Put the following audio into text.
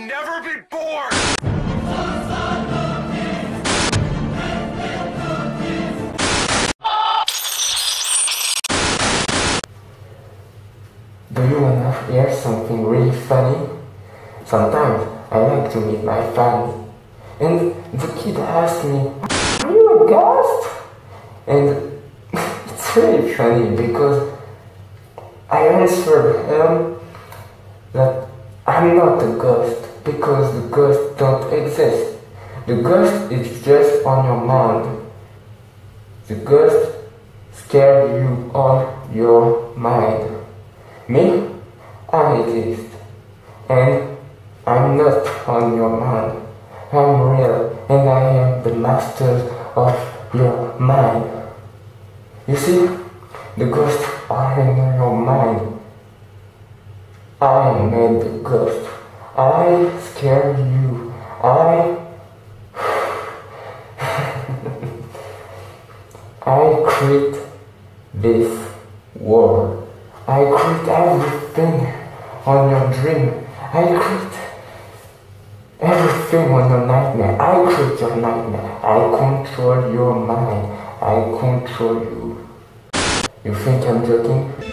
never be born! Do you wanna hear something really funny? Sometimes I like to meet my family, and the kid asked me, "Are you a ghost?" And it's really funny because I answered him that I'm not a ghost because the ghosts don't exist. The ghost is just on your mind. The ghost scared you on your mind. Me, I exist, and I'm not on your mind. I'm real, and I am the master of your mind. You see, the ghosts are in your mind. I made the ghost. I scare you. I create this world. I create everything on your dream. I create everything on your nightmare. I create your nightmare. I control your mind. I control you. You think I'm joking?